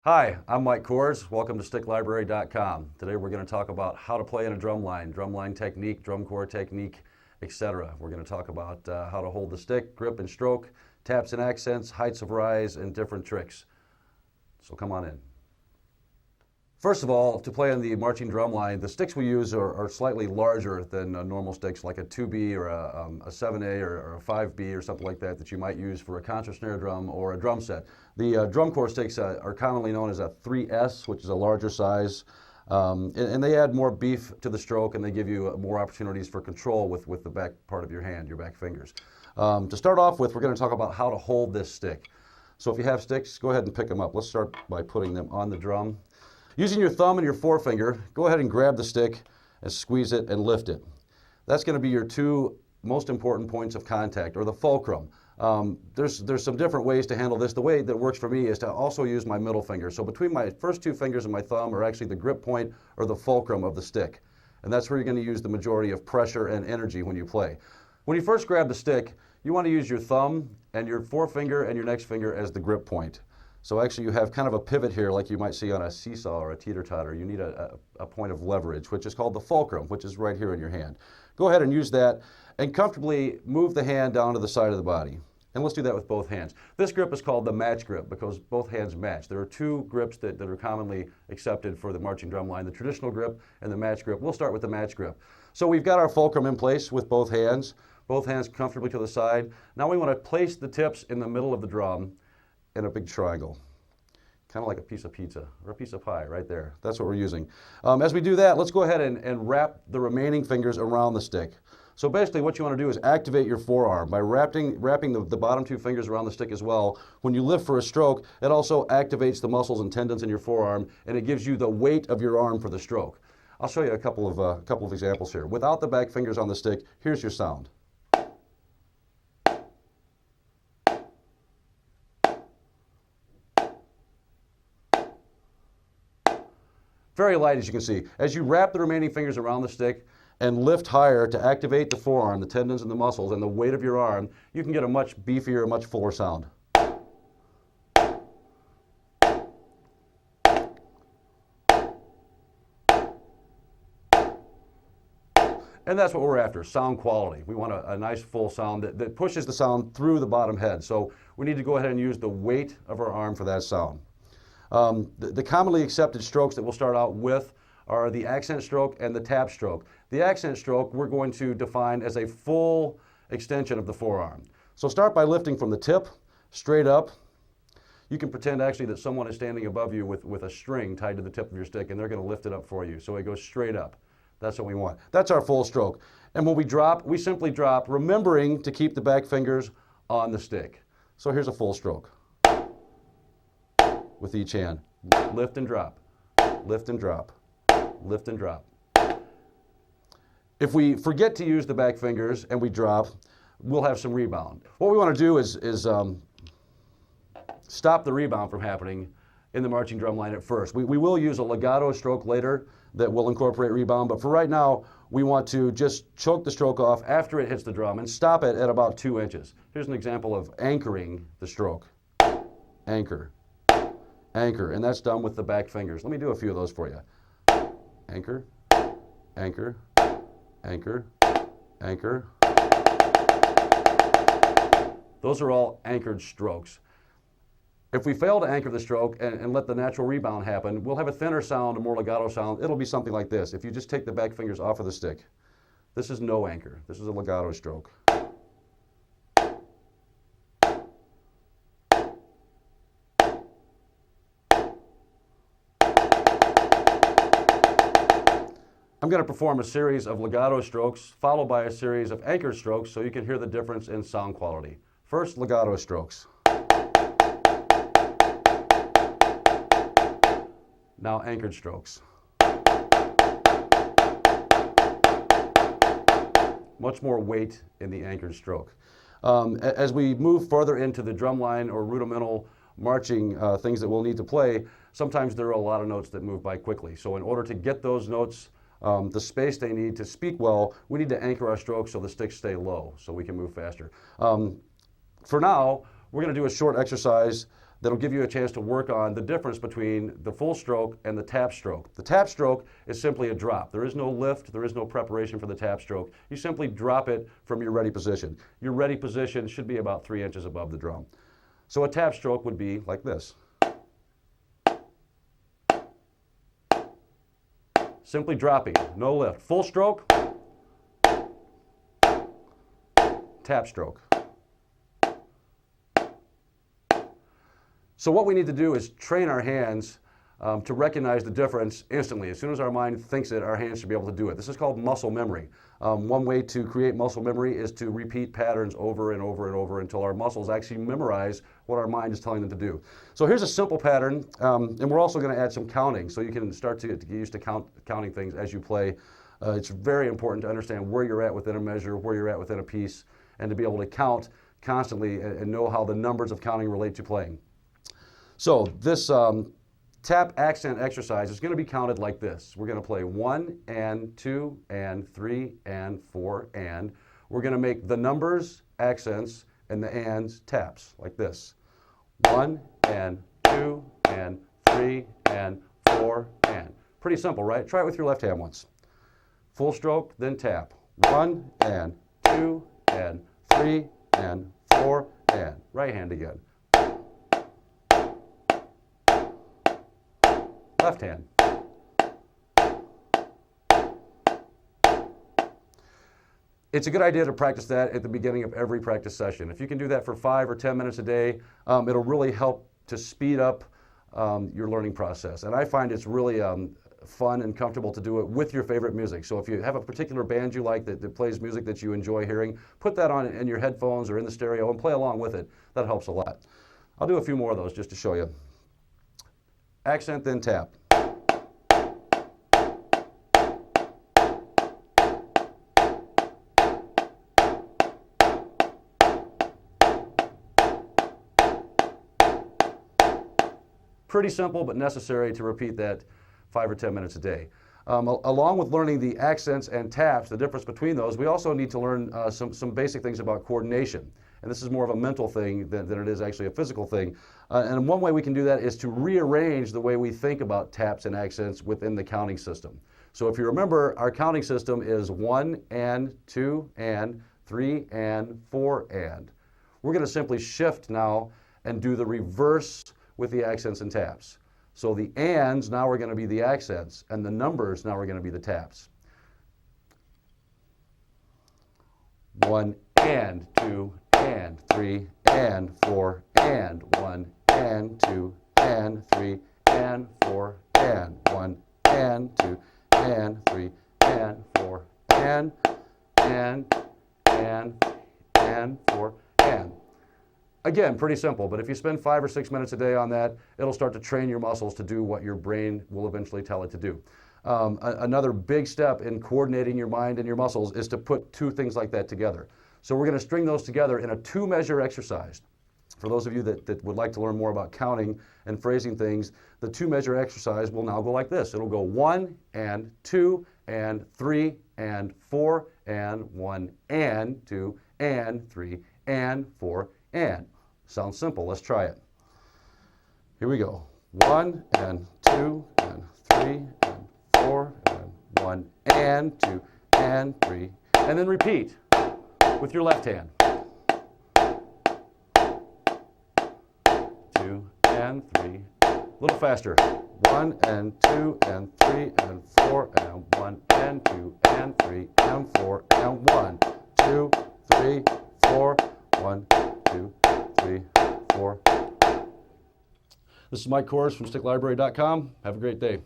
Hi, I'm Mike Kors. Welcome to StickLibrary.com. Today we're going to talk about how to play in a drumline technique, drum corps technique, etc. We're going to talk about how to hold the stick, grip and stroke, taps and accents, heights of rise, and different tricks. So come on in. First of all, to play on the marching drumline, the sticks we use are slightly larger than normal sticks, like a 2B or a 7A or a 5B or something like that you might use for a concert snare drum or a drum set. The drum corps sticks are commonly known as a 3S, which is a larger size, and they add more beef to the stroke, and they give you more opportunities for control with the back part of your hand, your back fingers. To start off with, we're going to talk about how to hold this stick. So if you have sticks, go ahead and pick them up. Let's start by putting them on the drum. Using your thumb and your forefinger, go ahead and grab the stick and squeeze it and lift it. That's going to be your two most important points of contact, or the fulcrum. There's some different ways to handle this. The way that works for me is to also use my middle finger. So between my first two fingers and my thumb are actually the grip point or the fulcrum of the stick. And that's where you're going to use the majority of pressure and energy when you play. When you first grab the stick, you want to use your thumb and your forefinger and your next finger as the grip point. So actually you have kind of a pivot here like you might see on a seesaw or a teeter-totter. You need a point of leverage, which is called the fulcrum, which is right here in your hand. Go ahead and use that and comfortably move the hand down to the side of the body. And let's do that with both hands. This grip is called the match grip because both hands match. There are two grips that are commonly accepted for the marching drum line, the traditional grip and the match grip. We'll start with the match grip. So we've got our fulcrum in place with both hands comfortably to the side. Now we want to place the tips in the middle of the drum in a big triangle, kind of like a piece of pizza or a piece of pie right there. That's what we're using. As we do that, let's go ahead and wrap the remaining fingers around the stick. So basically what you want to do is activate your forearm by wrapping the bottom two fingers around the stick as well. When you lift for a stroke, it also activates the muscles and tendons in your forearm, and it gives you the weight of your arm for the stroke. I'll show you a couple of examples here. Without the back fingers on the stick, here's your sound. Very light, as you can see. As you wrap the remaining fingers around the stick and lift higher to activate the forearm, the tendons and the muscles and the weight of your arm, you can get a much beefier, much fuller sound. And that's what we're after, sound quality. We want a nice full sound that pushes the sound through the bottom head. So we need to go ahead and use the weight of our arm for that sound. The commonly accepted strokes that we'll start out with are the accent stroke and the tap stroke. The accent stroke we're going to define as a full extension of the forearm. So start by lifting from the tip straight up. You can pretend actually that someone is standing above you with a string tied to the tip of your stick, and they're going to lift it up for you. So it goes straight up. That's what we want. That's our full stroke. And when we drop, we simply drop, remembering to keep the back fingers on the stick. So here's a full stroke with each hand. Lift and drop, lift and drop, lift and drop. If we forget to use the back fingers and we drop, we'll have some rebound. What we want to do is stop the rebound from happening in the marching drum line at first. We will use a legato stroke later that will incorporate rebound, but for right now, we want to just choke the stroke off after it hits the drum and stop it at about 2 inches. Here's an example of anchoring the stroke. Anchor. Anchor, and that's done with the back fingers. Let me do a few of those for you. Anchor, anchor, anchor, anchor. Those are all anchored strokes. If we fail to anchor the stroke and let the natural rebound happen, we'll have a thinner sound, a more legato sound. It'll be something like this. If you just take the back fingers off of the stick, this is no anchor. This is a legato stroke. I'm going to perform a series of legato strokes followed by a series of anchored strokes so you can hear the difference in sound quality. First, legato strokes. Now anchored strokes. Much more weight in the anchored stroke. As we move further into the drumline or rudimental marching things that we'll need to play, sometimes there are a lot of notes that move by quickly. So in order to get those notes the space they need to speak well, we need to anchor our strokes so the sticks stay low so we can move faster. For now, we're going to do a short exercise that'll give you a chance to work on the difference between the full stroke and the tap stroke. The tap stroke is simply a drop. There is no lift, there is no preparation for the tap stroke. You simply drop it from your ready position. Your ready position should be about 3 inches above the drum. So a tap stroke would be like this. Simply dropping, no lift. Full stroke, tap stroke. So what we need to do is train our hands to recognize the difference instantly. As soon as our mind thinks it, our hands should be able to do it. This is called muscle memory. One way to create muscle memory is to repeat patterns over and over and over until our muscles actually memorize what our mind is telling them to do. So here's a simple pattern, and we're also going to add some counting so you can start to get used to counting things as you play. It's very important to understand where you're at within a measure, where you're at within a piece, and to be able to count constantly and know how the numbers of counting relate to playing. So this tap accent exercise is going to be counted like this. We're going to play 1 and 2 and 3 and 4 and. We're going to make the numbers accents and the ands taps like this. 1 and 2 and 3 and 4 and. Pretty simple, right? Try it with your left hand once. Full stroke, then tap. 1 and 2 and 3 and 4 and. Right hand again. Left hand. It's a good idea to practice that at the beginning of every practice session. If you can do that for 5 or 10 minutes a day, it'll really help to speed up your learning process. And I find it's really fun and comfortable to do it with your favorite music. So if you have a particular band you like that plays music that you enjoy hearing, put that on in your headphones or in the stereo and play along with it. That helps a lot. I'll do a few more of those just to show you. Accent, then tap. Pretty simple, but necessary to repeat that 5 or 10 minutes a day. Along with learning the accents and taps, the difference between those, we also need to learn some basic things about coordination. And this is more of a mental thing than it is actually a physical thing. And one way we can do that is to rearrange the way we think about taps and accents within the counting system. So if you remember, our counting system is 1 and 2 and 3 and 4 and. We're going to simply shift now and do the reverse with the accents and taps. So the ands now are going to be the accents, and the numbers now are going to be the taps. 1 and 2 and 3 and 4 and 1 and 2 and 3 and 4 and 1 and 2 and 3 and 4 and 4 and. Again, pretty simple, but if you spend 5 or 6 minutes a day on that, it'll start to train your muscles to do what your brain will eventually tell it to do. Another big step in coordinating your mind and your muscles is to put two things like that together. So we're going to string those together in a 2-measure exercise. For those of you that would like to learn more about counting and phrasing things, the 2-measure exercise will now go like this. It'll go 1 and 2 and 3 and 4 and 1 and 2 and 3 and 4 and. Sounds simple. Let's try it. Here we go. 1 and 2 and 3 and 4 and 1 and 2 and 3. And then repeat with your left hand. 2 and 3. A little faster. 1 and 2 and 3 and 4 and 1 and 2 and 3 and 4 and 1, 2, 3, 4, 1, 2, 3, 4. This is Mike Kors from StickLibrary.com. Have a great day.